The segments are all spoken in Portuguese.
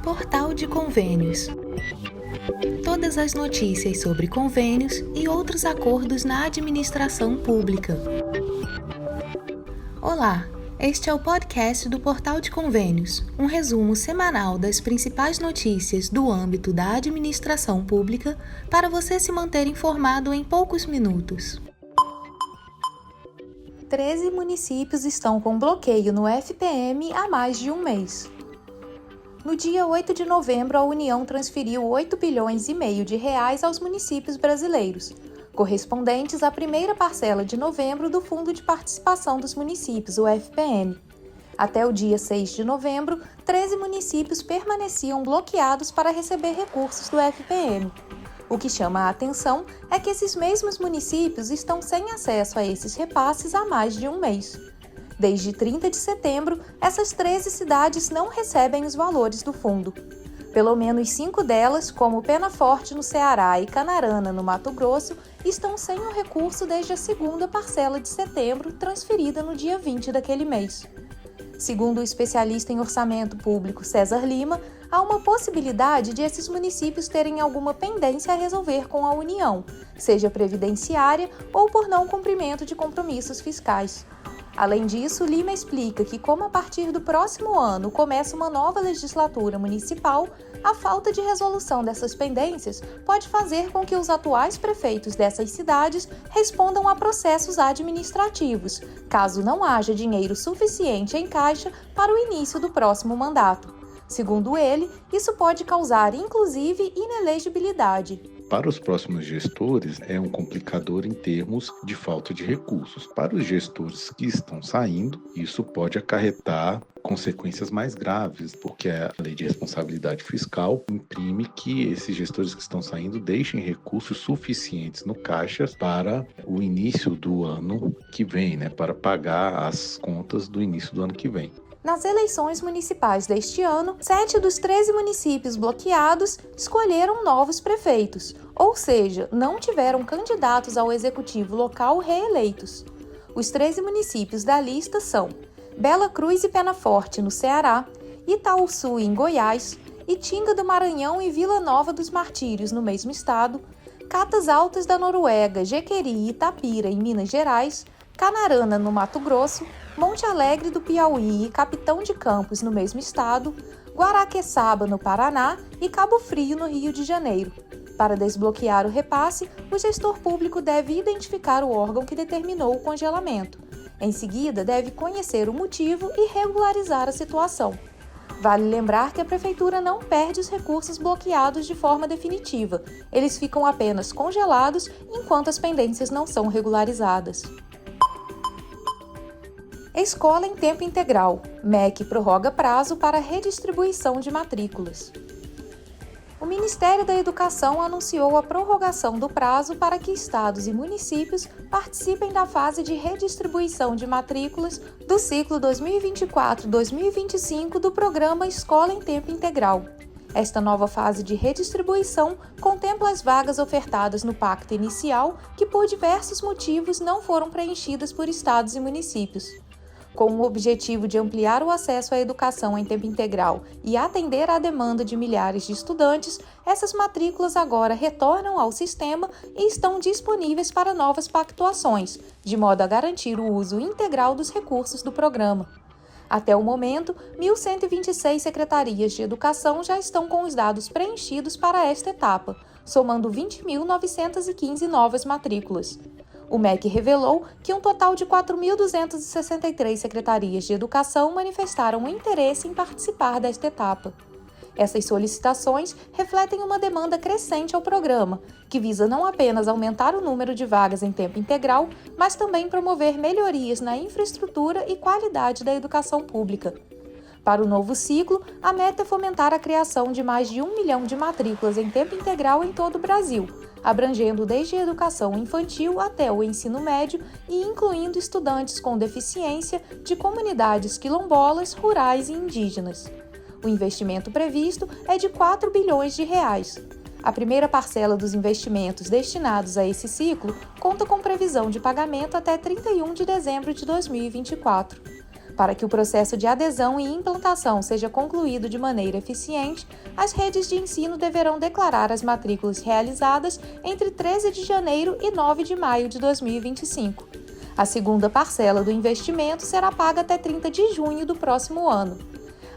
Portal de Convênios. Todas as notícias sobre convênios e outros acordos na administração pública. Olá, este é o podcast do Portal de Convênios, um resumo semanal das principais notícias do âmbito da administração pública para você se manter informado em poucos minutos. 13 municípios estão com bloqueio no FPM há mais de um mês. No dia 8 de novembro, a União transferiu 8,5 bilhões de reais aos municípios brasileiros, correspondentes à primeira parcela de novembro do Fundo de Participação dos Municípios, o FPM. Até o dia 6 de novembro, 13 municípios permaneciam bloqueados para receber recursos do FPM. O que chama a atenção é que esses mesmos municípios estão sem acesso a esses repasses há mais de um mês. Desde 30 de setembro, essas 13 cidades não recebem os valores do fundo. Pelo menos 5 delas, como Penaforte, no Ceará, e Canarana, no Mato Grosso, estão sem o recurso desde a segunda parcela de setembro, transferida no dia 20 daquele mês. Segundo o especialista em orçamento público César Lima, há uma possibilidade de esses municípios terem alguma pendência a resolver com a União, seja previdenciária ou por não cumprimento de compromissos fiscais. Além disso, Lima explica que, como a partir do próximo ano começa uma nova legislatura municipal, a falta de resolução dessas pendências pode fazer com que os atuais prefeitos dessas cidades respondam a processos administrativos, caso não haja dinheiro suficiente em caixa para o início do próximo mandato. Segundo ele, isso pode causar, inclusive, inelegibilidade. Para os próximos gestores, é um complicador em termos de falta de recursos. Para os gestores que estão saindo, isso pode acarretar consequências mais graves, porque a lei de responsabilidade fiscal imprime que esses gestores que estão saindo deixem recursos suficientes no caixa para o início do ano que vem, para pagar as contas do início do ano que vem. Nas eleições municipais deste ano, 7 dos 13 municípios bloqueados escolheram novos prefeitos, ou seja, não tiveram candidatos ao executivo local reeleitos. Os 13 municípios da lista são Bela Cruz e Penaforte, no Ceará, Itaúsu, em Goiás, Itinga do Maranhão e Vila Nova dos Martírios, no mesmo estado, Catas Altas da Noruega, Jequeri e Itapira, em Minas Gerais, Canarana, no Mato Grosso, Monte Alegre do Piauí e Capitão de Campos, no mesmo estado, Guaraqueçaba, no Paraná e Cabo Frio, no Rio de Janeiro. Para desbloquear o repasse, o gestor público deve identificar o órgão que determinou o congelamento. Em seguida, deve conhecer o motivo e regularizar a situação. Vale lembrar que a Prefeitura não perde os recursos bloqueados de forma definitiva. Eles ficam apenas congelados enquanto as pendências não são regularizadas. Escola em tempo integral. MEC prorroga prazo para redistribuição de matrículas. O Ministério da Educação anunciou a prorrogação do prazo para que estados e municípios participem da fase de redistribuição de matrículas do ciclo 2024-2025 do programa Escola em Tempo Integral. Esta nova fase de redistribuição contempla as vagas ofertadas no pacto inicial que, por diversos motivos, não foram preenchidas por estados e municípios. Com o objetivo de ampliar o acesso à educação em tempo integral e atender à demanda de milhares de estudantes, essas matrículas agora retornam ao sistema e estão disponíveis para novas pactuações, de modo a garantir o uso integral dos recursos do programa. Até o momento, 1.126 secretarias de educação já estão com os dados preenchidos para esta etapa, somando 20.915 novas matrículas. O MEC revelou que um total de 4.263 secretarias de educação manifestaram interesse em participar desta etapa. Essas solicitações refletem uma demanda crescente ao programa, que visa não apenas aumentar o número de vagas em tempo integral, mas também promover melhorias na infraestrutura e qualidade da educação pública. Para o novo ciclo, a meta é fomentar a criação de mais de 1 milhão de matrículas em tempo integral em todo o Brasil, abrangendo desde a educação infantil até o ensino médio e incluindo estudantes com deficiência de comunidades quilombolas, rurais e indígenas. O investimento previsto é de 4 bilhões de reais. A primeira parcela dos investimentos destinados a esse ciclo conta com previsão de pagamento até 31 de dezembro de 2024. Para que o processo de adesão e implantação seja concluído de maneira eficiente, as redes de ensino deverão declarar as matrículas realizadas entre 13 de janeiro e 9 de maio de 2025. A segunda parcela do investimento será paga até 30 de junho do próximo ano.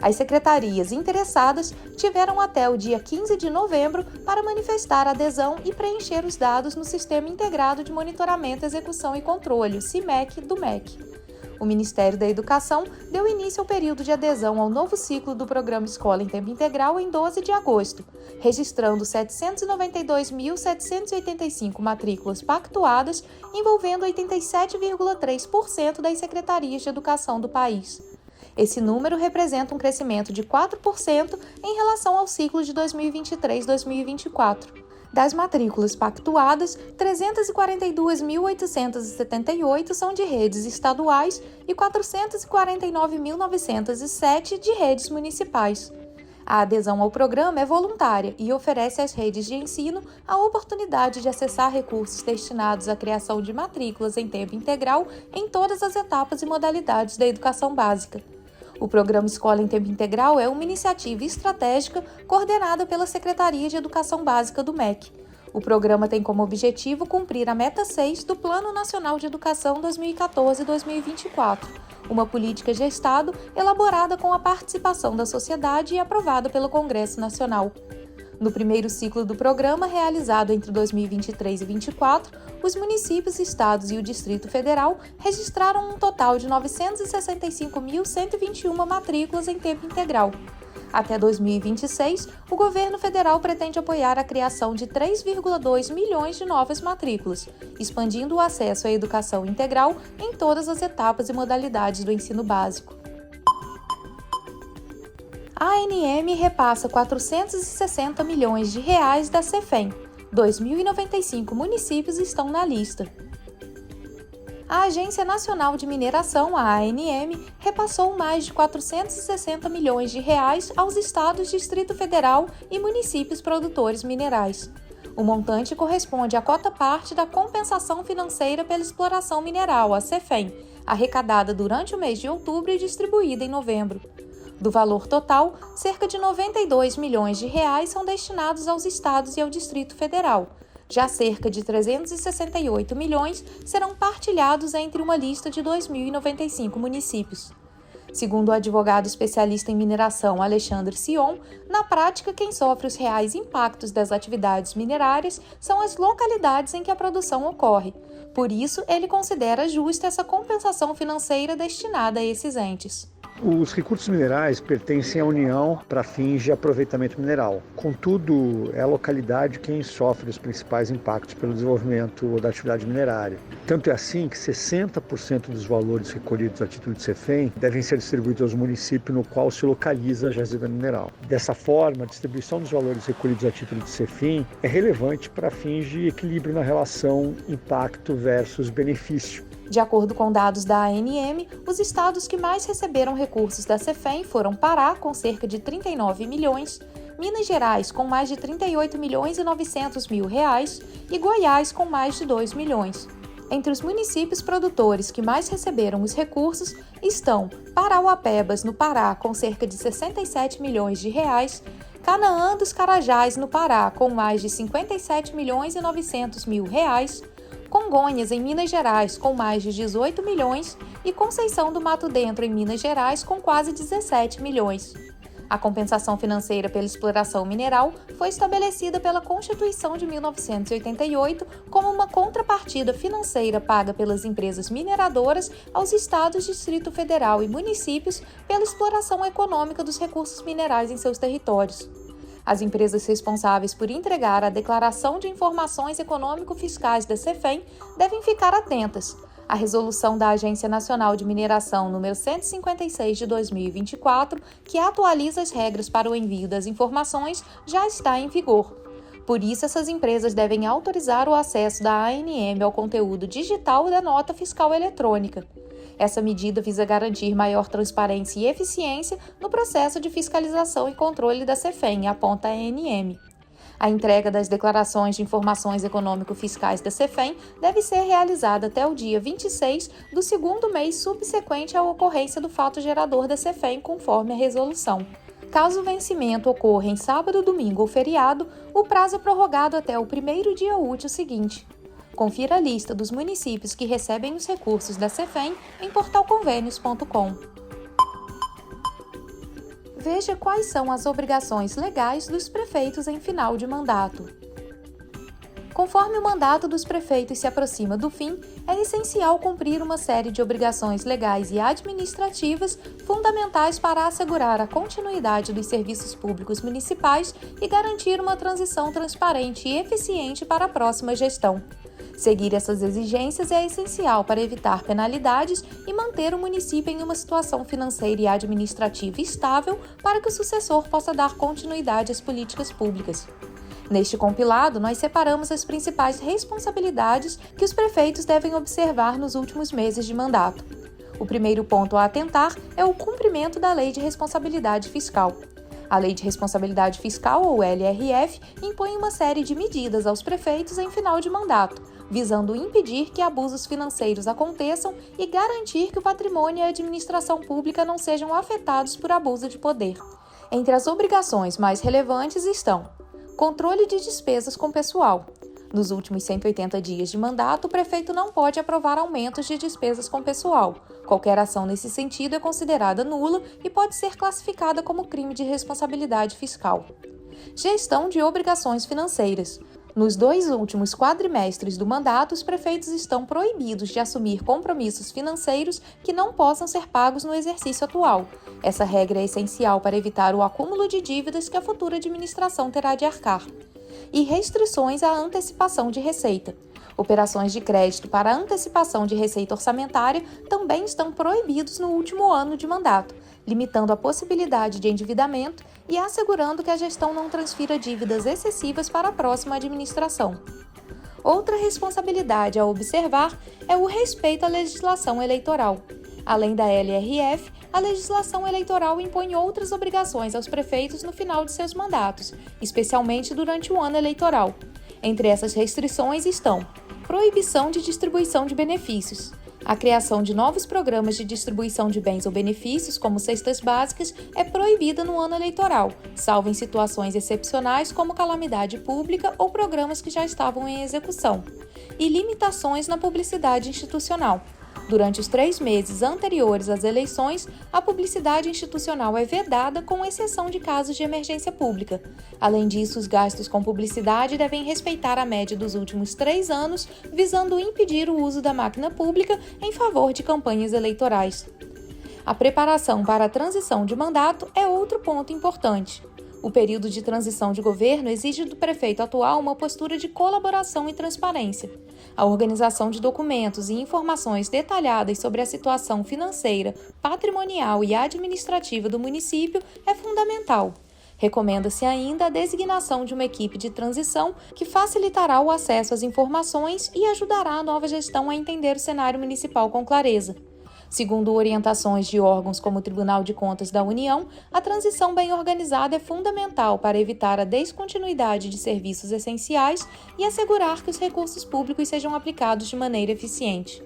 As secretarias interessadas tiveram até o dia 15 de novembro para manifestar adesão e preencher os dados no Sistema Integrado de Monitoramento, Execução e Controle, o SIMEC, do MEC. O Ministério da Educação deu início ao período de adesão ao novo ciclo do Programa Escola em Tempo Integral em 12 de agosto, registrando 792.785 matrículas pactuadas, envolvendo 87,3% das secretarias de educação do país. Esse número representa um crescimento de 4% em relação ao ciclo de 2023-2024. Das matrículas pactuadas, 342.878 são de redes estaduais e 449.907 de redes municipais. A adesão ao programa é voluntária e oferece às redes de ensino a oportunidade de acessar recursos destinados à criação de matrículas em tempo integral em todas as etapas e modalidades da educação básica. O Programa Escola em Tempo Integral é uma iniciativa estratégica coordenada pela Secretaria de Educação Básica do MEC. O programa tem como objetivo cumprir a Meta 6 do Plano Nacional de Educação 2014-2024, uma política de Estado elaborada com a participação da sociedade e aprovada pelo Congresso Nacional. No primeiro ciclo do programa, realizado entre 2023 e 2024, os municípios, estados e o Distrito Federal registraram um total de 965.121 matrículas em tempo integral. Até 2026, o governo federal pretende apoiar a criação de 3,2 milhões de novas matrículas, expandindo o acesso à educação integral em todas as etapas e modalidades do ensino básico. A ANM repassa 460 milhões de reais da Cefem. 2.095 municípios estão na lista. A Agência Nacional de Mineração, a ANM, repassou mais de 460 milhões de reais aos estados, Distrito Federal e municípios produtores minerais. O montante corresponde à cota-parte da compensação financeira pela exploração mineral, a Cefem, arrecadada durante o mês de outubro e distribuída em novembro. Do valor total, cerca de 92 milhões de reais são destinados aos estados e ao Distrito Federal. Já cerca de 368 milhões serão partilhados entre uma lista de 2.095 municípios. Segundo o advogado especialista em mineração Alexandre Sion, na prática quem sofre os reais impactos das atividades minerárias são as localidades em que a produção ocorre. Por isso, ele considera justa essa compensação financeira destinada a esses entes. Os recursos minerais pertencem à União para fins de aproveitamento mineral. Contudo, é a localidade quem sofre os principais impactos pelo desenvolvimento da atividade minerária. Tanto é assim que 60% dos valores recolhidos a título de Cefem devem ser distribuídos aos municípios no qual se localiza a jazida mineral. Dessa forma, a distribuição dos valores recolhidos a título de Cefem é relevante para fins de equilíbrio na relação impacto versus benefício. De acordo com dados da ANM, os estados que mais receberam recursos da Cefem foram Pará, com cerca de 39 milhões, Minas Gerais, com mais de 38 milhões e 900 mil reais, e Goiás, com mais de 2 milhões. Entre os municípios produtores que mais receberam os recursos estão Parauapebas, no Pará, com cerca de 67 milhões de reais, Canaã dos Carajás, no Pará, com mais de 57 milhões e 900 mil reais, Congonhas, em Minas Gerais, com mais de 18 milhões e Conceição do Mato Dentro, em Minas Gerais, com quase 17 milhões. A compensação financeira pela exploração mineral foi estabelecida pela Constituição de 1988 como uma contrapartida financeira paga pelas empresas mineradoras aos estados, Distrito Federal e municípios pela exploração econômica dos recursos minerais em seus territórios. As empresas responsáveis por entregar a declaração de informações econômico-fiscais da Cefem devem ficar atentas. A resolução da Agência Nacional de Mineração número 156 de 2024, que atualiza as regras para o envio das informações, já está em vigor. Por isso, essas empresas devem autorizar o acesso da ANM ao conteúdo digital da nota fiscal eletrônica. Essa medida visa garantir maior transparência e eficiência no processo de fiscalização e controle da Cefem, aponta a ANM. A entrega das declarações de informações econômico-fiscais da CEFEM deve ser realizada até o dia 26 do segundo mês subsequente à ocorrência do fato gerador da CEFEM, conforme a resolução. Caso o vencimento ocorra em sábado, domingo ou feriado, o prazo é prorrogado até o primeiro dia útil seguinte. Confira a lista dos municípios que recebem os recursos da CEFEM em portalconvênios.com. Veja quais são as obrigações legais dos prefeitos em final de mandato. Conforme o mandato dos prefeitos se aproxima do fim, é essencial cumprir uma série de obrigações legais e administrativas fundamentais para assegurar a continuidade dos serviços públicos municipais e garantir uma transição transparente e eficiente para a próxima gestão. Seguir essas exigências é essencial para evitar penalidades e manter o município em uma situação financeira e administrativa estável para que o sucessor possa dar continuidade às políticas públicas. Neste compilado, nós separamos as principais responsabilidades que os prefeitos devem observar nos últimos meses de mandato. O primeiro ponto a atentar é o cumprimento da Lei de Responsabilidade Fiscal. A Lei de Responsabilidade Fiscal, ou LRF, impõe uma série de medidas aos prefeitos em final de mandato, visando impedir que abusos financeiros aconteçam e garantir que o patrimônio e a administração pública não sejam afetados por abuso de poder. Entre as obrigações mais relevantes estão: controle de despesas com pessoal. Nos últimos 180 dias de mandato, o prefeito não pode aprovar aumentos de despesas com pessoal. Qualquer ação nesse sentido é considerada nula e pode ser classificada como crime de responsabilidade fiscal. Gestão de obrigações financeiras. Nos 2 últimos quadrimestres do mandato, os prefeitos estão proibidos de assumir compromissos financeiros que não possam ser pagos no exercício atual. Essa regra é essencial para evitar o acúmulo de dívidas que a futura administração terá de arcar. E restrições à antecipação de receita. Operações de crédito para antecipação de receita orçamentária também estão proibidos no último ano de mandato, limitando a possibilidade de endividamento e assegurando que a gestão não transfira dívidas excessivas para a próxima administração. Outra responsabilidade a observar é o respeito à legislação eleitoral. Além da LRF, a legislação eleitoral impõe outras obrigações aos prefeitos no final de seus mandatos, especialmente durante o ano eleitoral. Entre essas restrições estão: proibição de distribuição de benefícios. A criação de novos programas de distribuição de bens ou benefícios, como cestas básicas, é proibida no ano eleitoral, salvo em situações excepcionais como calamidade pública ou programas que já estavam em execução. E limitações na publicidade institucional. Durante os 3 meses anteriores às eleições, a publicidade institucional é vedada, com exceção de casos de emergência pública. Além disso, os gastos com publicidade devem respeitar a média dos últimos 3 anos, visando impedir o uso da máquina pública em favor de campanhas eleitorais. A preparação para a transição de mandato é outro ponto importante. O período de transição de governo exige do prefeito atual uma postura de colaboração e transparência. A organização de documentos e informações detalhadas sobre a situação financeira, patrimonial e administrativa do município é fundamental. Recomenda-se ainda a designação de uma equipe de transição que facilitará o acesso às informações e ajudará a nova gestão a entender o cenário municipal com clareza. Segundo orientações de órgãos como o Tribunal de Contas da União, a transição bem organizada é fundamental para evitar a descontinuidade de serviços essenciais e assegurar que os recursos públicos sejam aplicados de maneira eficiente.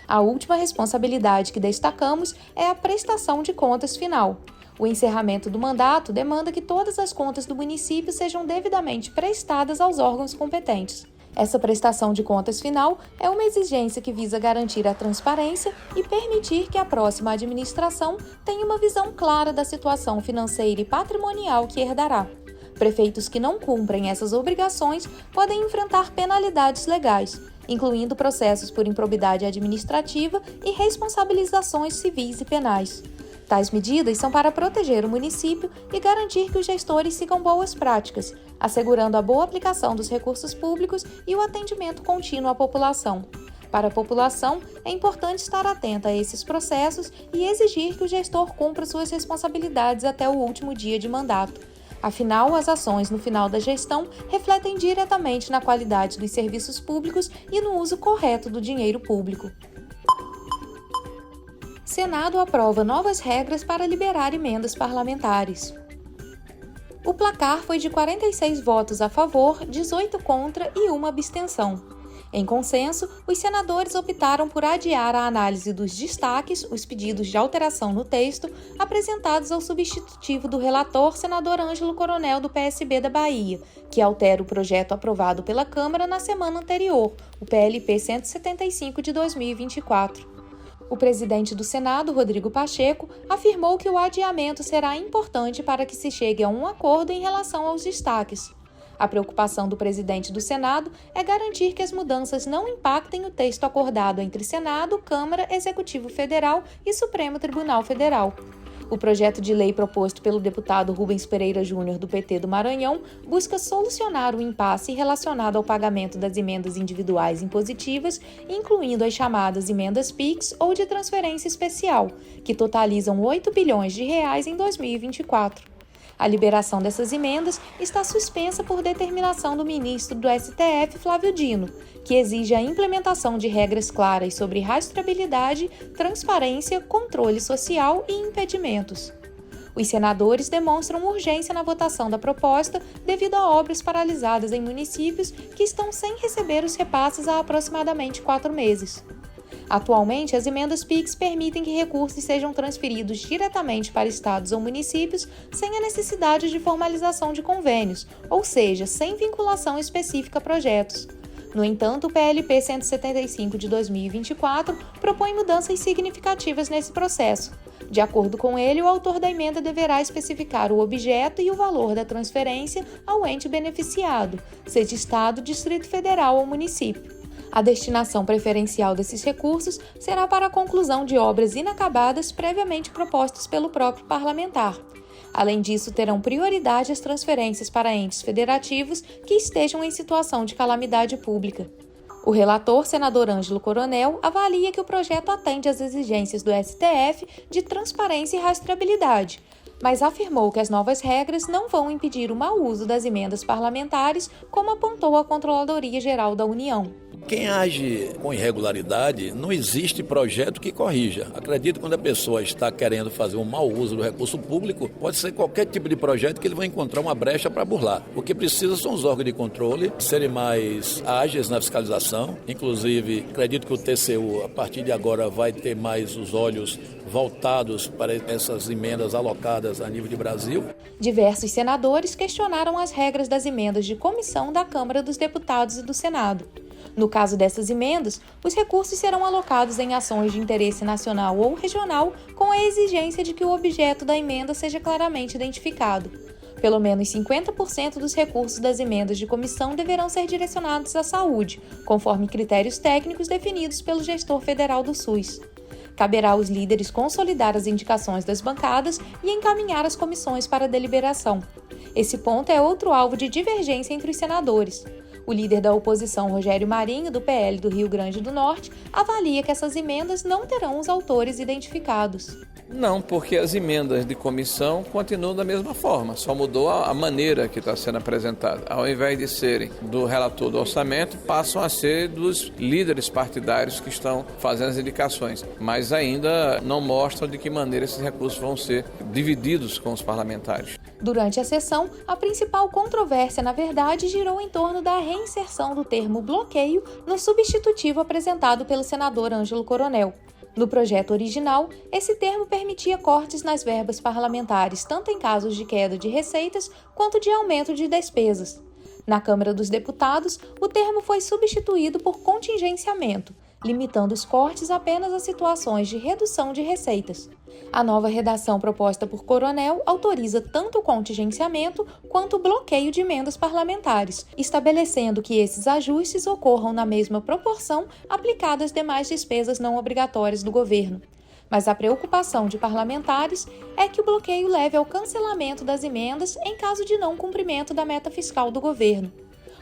A última responsabilidade que destacamos é a prestação de contas final. O encerramento do mandato demanda que todas as contas do município sejam devidamente prestadas aos órgãos competentes. Essa prestação de contas final é uma exigência que visa garantir a transparência e permitir que a próxima administração tenha uma visão clara da situação financeira e patrimonial que herdará. Prefeitos que não cumprem essas obrigações podem enfrentar penalidades legais, incluindo processos por improbidade administrativa e responsabilizações civis e penais. Tais medidas são para proteger o município e garantir que os gestores sigam boas práticas, assegurando a boa aplicação dos recursos públicos e o atendimento contínuo à população. Para a população, é importante estar atenta a esses processos e exigir que o gestor cumpra suas responsabilidades até o último dia de mandato. Afinal, as ações no final da gestão refletem diretamente na qualidade dos serviços públicos e no uso correto do dinheiro público. Senado aprova novas regras para liberar emendas parlamentares. O placar foi de 46 votos a favor, 18 contra e 1 abstenção. Em consenso, os senadores optaram por adiar a análise dos destaques, os pedidos de alteração no texto, apresentados ao substitutivo do relator, senador Ângelo Coronel, do PSB da Bahia, que altera o projeto aprovado pela Câmara na semana anterior, o PLP 175 de 2024. O presidente do Senado, Rodrigo Pacheco, afirmou que o adiamento será importante para que se chegue a um acordo em relação aos destaques. A preocupação do presidente do Senado é garantir que as mudanças não impactem o texto acordado entre Senado, Câmara, Executivo Federal e Supremo Tribunal Federal. O projeto de lei proposto pelo deputado Rubens Pereira Júnior, do PT do Maranhão, busca solucionar o impasse relacionado ao pagamento das emendas individuais impositivas, incluindo as chamadas emendas PIX ou de transferência especial, que totalizam R$ 8 bilhões em 2024. A liberação dessas emendas está suspensa por determinação do ministro do STF, Flávio Dino, que exige a implementação de regras claras sobre rastreabilidade, transparência, controle social e impedimentos. Os senadores demonstram urgência na votação da proposta devido a obras paralisadas em municípios que estão sem receber os repasses há aproximadamente 4 meses. Atualmente, as emendas PIX permitem que recursos sejam transferidos diretamente para estados ou municípios sem a necessidade de formalização de convênios, ou seja, sem vinculação específica a projetos. No entanto, o PLP 175 de 2024 propõe mudanças significativas nesse processo. De acordo com ele, o autor da emenda deverá especificar o objeto e o valor da transferência ao ente beneficiado, seja Estado, Distrito Federal ou município. A destinação preferencial desses recursos será para a conclusão de obras inacabadas previamente propostas pelo próprio parlamentar. Além disso, terão prioridade as transferências para entes federativos que estejam em situação de calamidade pública. O relator, senador Ângelo Coronel, avalia que o projeto atende às exigências do STF de transparência e rastreabilidade, mas afirmou que as novas regras não vão impedir o mau uso das emendas parlamentares, como apontou a Controladoria Geral da União. Quem age com irregularidade, não existe projeto que corrija. Acredito que quando a pessoa está querendo fazer um mau uso do recurso público, pode ser qualquer tipo de projeto que ele vai encontrar uma brecha para burlar. O que precisa são os órgãos de controle serem mais ágeis na fiscalização. Inclusive, acredito que o TCU, a partir de agora, vai ter mais os olhos voltados para essas emendas alocadas a nível de Brasil. Diversos senadores questionaram as regras das emendas de comissão da Câmara dos Deputados e do Senado. No caso dessas emendas, os recursos serão alocados em ações de interesse nacional ou regional, com a exigência de que o objeto da emenda seja claramente identificado. Pelo menos 50% dos recursos das emendas de comissão deverão ser direcionados à saúde, conforme critérios técnicos definidos pelo gestor federal do SUS. Caberá aos líderes consolidar as indicações das bancadas e encaminhar as comissões para deliberação. Esse ponto é outro alvo de divergência entre os senadores. O líder da oposição, Rogério Marinho, do PL do Rio Grande do Norte, avalia que essas emendas não terão os autores identificados. Não, porque as emendas de comissão continuam da mesma forma, só mudou a maneira que está sendo apresentada. Ao invés de serem do relator do orçamento, passam a ser dos líderes partidários que estão fazendo as indicações, mas ainda não mostram de que maneira esses recursos vão ser divididos com os parlamentares. Durante a sessão, a principal controvérsia, na verdade, girou em torno da reinserção do termo bloqueio no substitutivo apresentado pelo senador Ângelo Coronel. No projeto original, esse termo permitia cortes nas verbas parlamentares, tanto em casos de queda de receitas quanto de aumento de despesas. Na Câmara dos Deputados, o termo foi substituído por contingenciamento, limitando os cortes apenas a situações de redução de receitas. A nova redação proposta por Coronel autoriza tanto o contingenciamento quanto o bloqueio de emendas parlamentares, estabelecendo que esses ajustes ocorram na mesma proporção aplicada às demais despesas não obrigatórias do governo. Mas a preocupação de parlamentares é que o bloqueio leve ao cancelamento das emendas em caso de não cumprimento da meta fiscal do governo.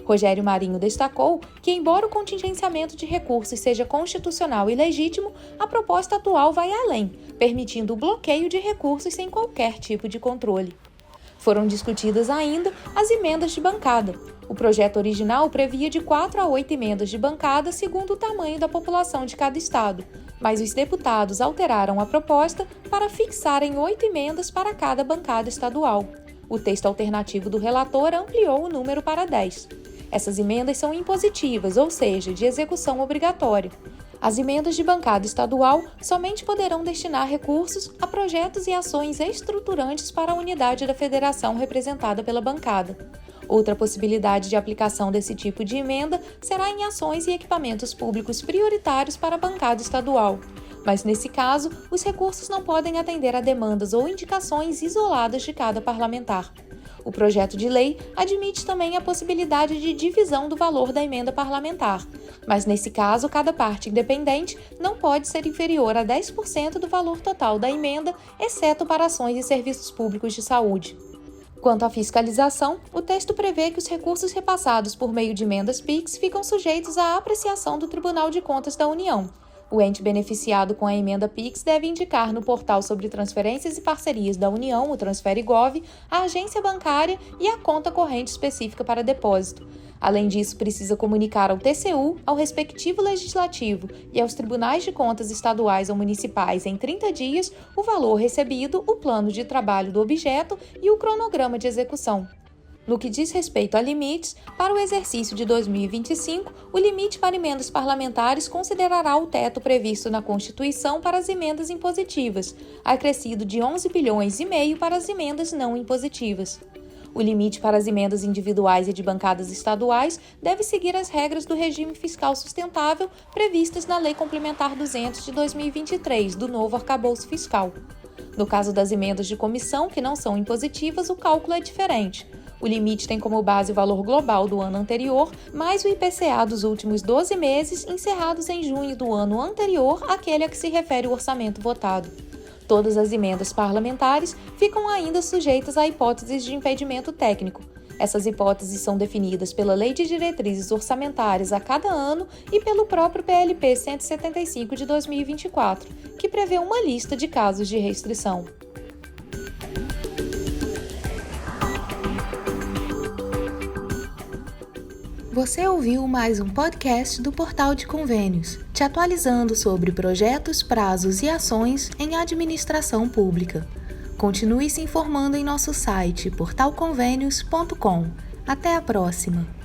Rogério Marinho destacou que, embora o contingenciamento de recursos seja constitucional e legítimo, a proposta atual vai além, permitindo o bloqueio de recursos sem qualquer tipo de controle. Foram discutidas ainda as emendas de bancada. O projeto original previa de 4 a 8 emendas de bancada segundo o tamanho da população de cada estado, mas os deputados alteraram a proposta para fixarem 8 emendas para cada bancada estadual. O texto alternativo do relator ampliou o número para 10. Essas emendas são impositivas, ou seja, de execução obrigatória. As emendas de bancada estadual somente poderão destinar recursos a projetos e ações estruturantes para a unidade da federação representada pela bancada. Outra possibilidade de aplicação desse tipo de emenda será em ações e equipamentos públicos prioritários para a bancada estadual. Mas, nesse caso, os recursos não podem atender a demandas ou indicações isoladas de cada parlamentar. O projeto de lei admite também a possibilidade de divisão do valor da emenda parlamentar, mas nesse caso, cada parte independente não pode ser inferior a 10% do valor total da emenda, exceto para ações e serviços públicos de saúde. Quanto à fiscalização, o texto prevê que os recursos repassados por meio de emendas PIX ficam sujeitos à apreciação do Tribunal de Contas da União. O ente beneficiado com a emenda PIX deve indicar no portal sobre transferências e parcerias da União, o TransfereGov, a agência bancária e a conta corrente específica para depósito. Além disso, precisa comunicar ao TCU, ao respectivo legislativo e aos tribunais de contas estaduais ou municipais em 30 dias o valor recebido, o plano de trabalho do objeto e o cronograma de execução. No que diz respeito a limites, para o exercício de 2025, o limite para emendas parlamentares considerará o teto previsto na Constituição para as emendas impositivas, acrescido de 11,5 bilhões para as emendas não impositivas. O limite para as emendas individuais e de bancadas estaduais deve seguir as regras do regime fiscal sustentável previstas na Lei Complementar 200 de 2023, do novo arcabouço fiscal. No caso das emendas de comissão, que não são impositivas, o cálculo é diferente. O limite tem como base o valor global do ano anterior, mais o IPCA dos últimos 12 meses, encerrados em junho do ano anterior àquele a que se refere o orçamento votado. Todas as emendas parlamentares ficam ainda sujeitas a hipóteses de impedimento técnico. Essas hipóteses são definidas pela Lei de Diretrizes Orçamentárias a cada ano e pelo próprio PLP 175 de 2024, que prevê uma lista de casos de restrição. Você ouviu mais um podcast do Portal de Convênios, te atualizando sobre projetos, prazos e ações em administração pública. Continue se informando em nosso site portalconvenios.com. Até a próxima!